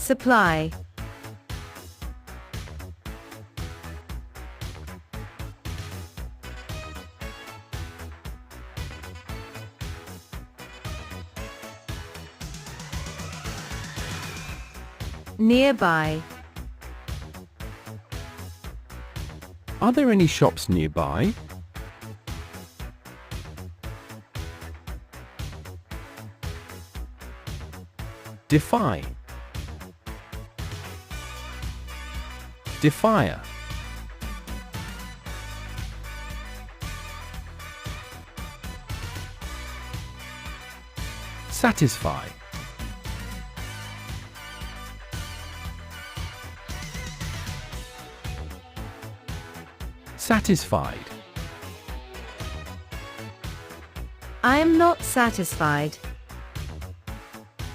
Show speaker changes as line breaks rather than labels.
Supply. Nearby.
Are there any shops nearby? Defy. Defier. Satisfy. Satisfied.
I am not satisfied.